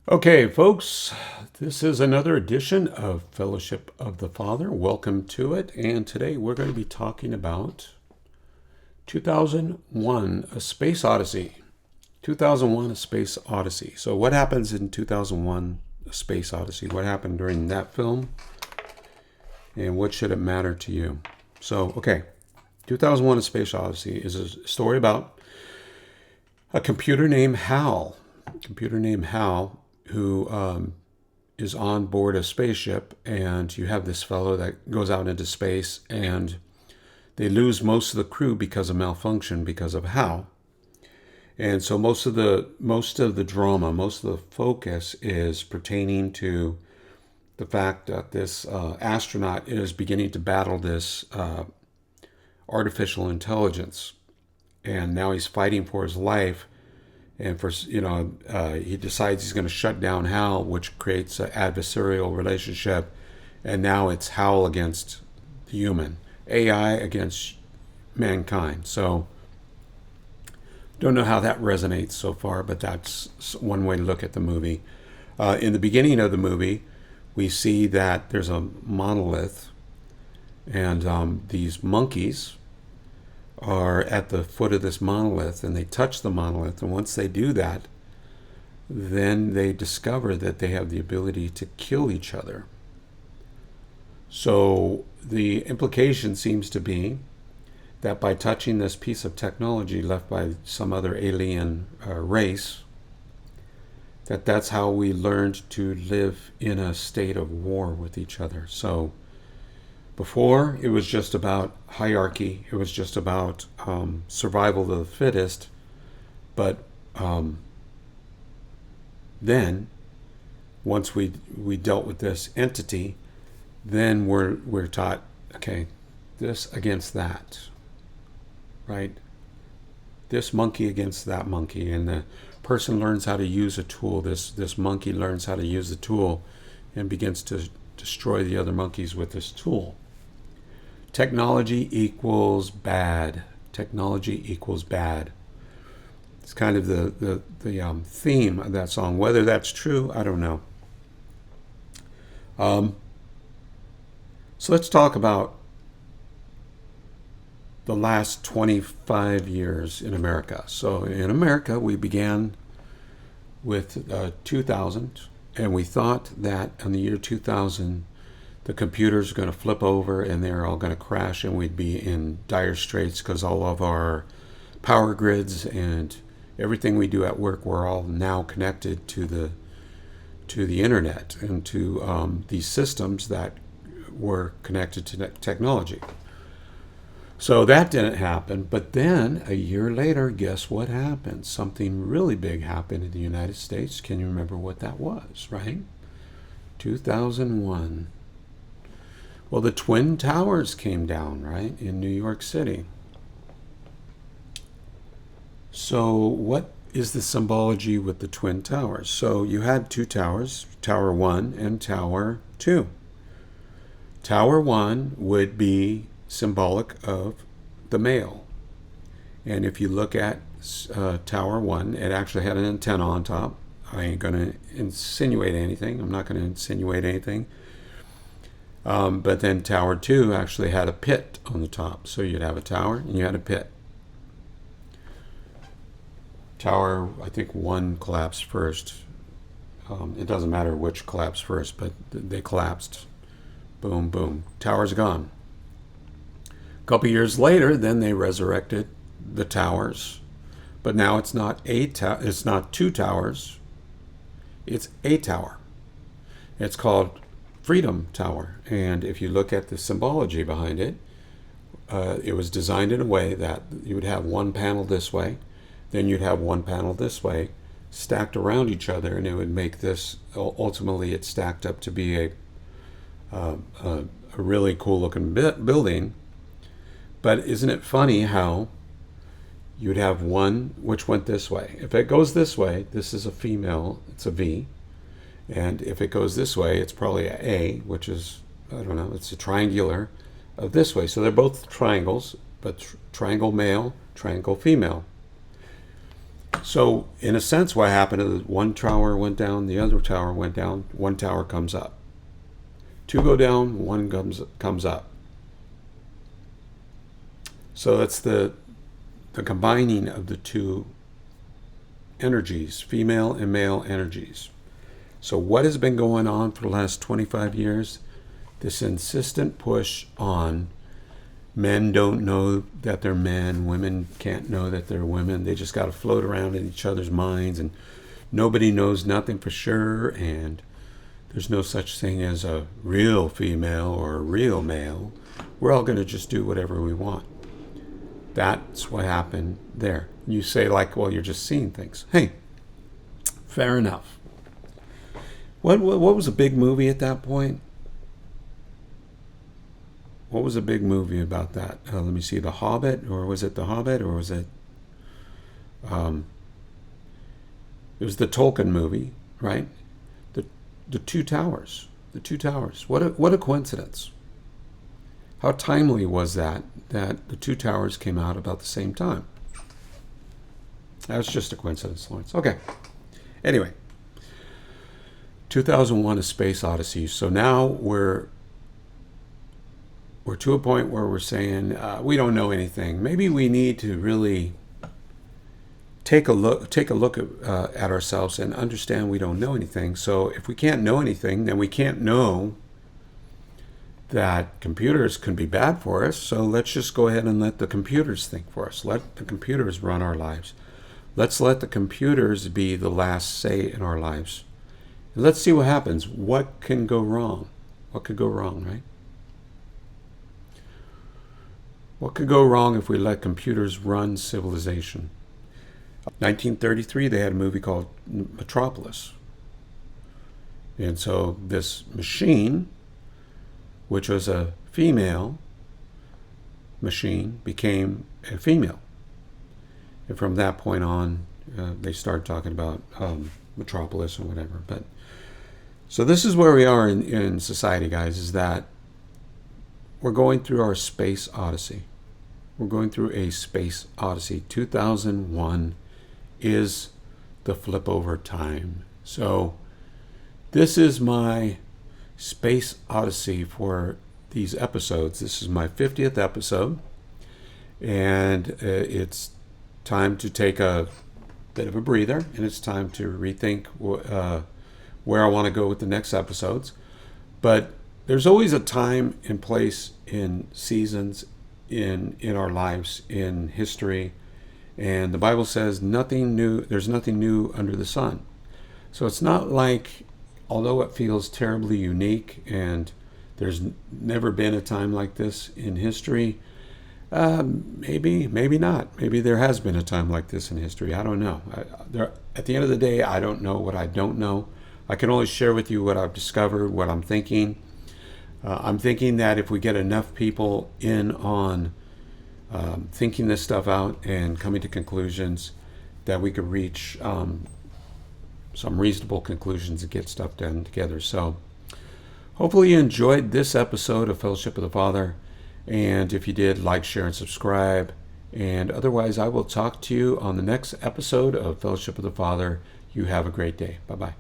Okay, folks, this is another edition of Fellowship of the Father. Welcome to it. And today we're going to be talking about 2001 A Space Odyssey. 2001 A Space Odyssey. So, what happens in 2001 A Space Odyssey? What happened during that film? And what should it matter to you? So, okay, 2001 A Space Odyssey is a story about a computer named Hal. Who is on board a spaceship, and you have this fellow that goes out into space, and they lose most of the crew because of malfunction, because of Hal. And so most of the drama, most of the focus is pertaining to the fact that this astronaut is beginning to battle this artificial intelligence, and now he's fighting for his life. And he decides he's going to shut down Hal, which creates an adversarial relationship. And now it's Hal against the human, AI against mankind. So, don't know how that resonates so far, but that's one way to look at the movie. In the beginning of the movie, we see that there's a monolith, and these monkeys are at the foot of this monolith, and they touch the monolith, and once they do that, then they discover that they have the ability to kill each other. So the implication seems to be that by touching this piece of technology left by some other alien race, that's how we learned to live in a state of war with each other. So before, it was just about hierarchy. It was just about survival of the fittest. But then, once we dealt with this entity, then we're taught, okay, this against that, right? This monkey against that monkey, and the person learns how to use a tool. This monkey learns how to use the tool, and begins to destroy the other monkeys with this tool. Technology equals bad. Technology equals bad. It's kind of the theme of that song. Whether that's true, I don't know. So let's talk about the last 25 years in America. So in America, we began with 2000, and we thought that in the year 2000, the computers are going to flip over and they're all going to crash, and we'd be in dire straits because all of our power grids and everything we do at work, we're all now connected to the internet and to these systems that were connected to technology. So that didn't happen. But then a year later, guess what happened? Something really big happened in the United States. Can you remember what that was, right? 2001. Well, the Twin Towers came down, right, in New York City. So what is the symbology with the Twin Towers? So you had two towers, Tower 1 and Tower 2. Tower 1 would be symbolic of the male. And if you look at Tower 1, it actually had an antenna on top. I ain't going to insinuate anything. I'm not going to insinuate anything. But then Tower 2 actually had a pit on the top. So you'd have a tower and you had a pit. Tower, I think 1 collapsed first. It doesn't matter which collapsed first, but they collapsed. Boom, boom. Tower's gone. A couple years later, then they resurrected the towers. But now it's not it's not 2 towers. It's a tower. It's called Freedom Tower. And if you look at the symbology behind it, it was designed in a way that you would have one panel this way, then you'd have one panel this way, stacked around each other, and it would make this, ultimately it stacked up to be a really cool looking building. But isn't it funny how you'd have one which went this way? If it goes this way, this is a female, it's a V. And if it goes this way, it's probably a A, which is, I don't know, it's a triangular of this way. So they're both triangles, but triangle male, triangle female. So, in a sense, what happened is one tower went down, the other tower went down, one tower comes up. Two go down, one comes up. So that's the combining of the two energies, female and male energies. So what has been going on for the last 25 years? This insistent push on men don't know that they're men, women can't know that they're women. They just got to float around in each other's minds, and nobody knows nothing for sure, and there's no such thing as a real female or a real male. We're all going to just do whatever we want. That's what happened there. You say, like, well, you're just seeing things. Hey, fair enough. What was a big movie at that point? What was a big movie about that? Let me see, The Hobbit, or was it The Hobbit, or was it? It was the Tolkien movie, right? The Two Towers. The Two Towers. What a coincidence. How timely was that the Two Towers came out about the same time? That was just a coincidence, Lawrence. Okay. Anyway, 2001: A Space Odyssey. So now we're to a point where we're saying we don't know anything. Maybe we need to really take a look at ourselves and understand we don't know anything. So if we can't know anything, then we can't know that computers can be bad for us. So let's just go ahead and let the computers think for us. Let the computers run our lives. Let's let the computers be the last say in our lives. And let's see what happens. What can go wrong? What could go wrong, right? What could go wrong if we let computers run civilization? 1933, they had a movie called Metropolis. And so this machine, which was a female machine, became a female. And from that point on, they started talking about Metropolis or whatever. But so this is where we are in society, guys, is that we're going through our space odyssey. We're going through a space odyssey. 2001 is the flip over time. So this is my space odyssey for these episodes. This is my 50th episode, and it's time to take a bit of a breather, and it's time to rethink where I want to go with the next episodes. But there's always a time and place in seasons in our lives, in history, and the Bible says nothing new. There's nothing new under the sun. So it's not like, although it feels terribly unique and there's never been a time like this in history, maybe not. Maybe there has been a time like this in history. I don't know. At the end of the day, I don't know what I don't know. I can only share with you what I've discovered, what I'm thinking. I'm thinking that if we get enough people in on thinking this stuff out and coming to conclusions, that we could reach some reasonable conclusions and get stuff done together. So hopefully you enjoyed this episode of Fellowship of the Father. And if you did, like, share, and subscribe. And otherwise, I will talk to you on the next episode of Fellowship of the Father. You have a great day. Bye-bye.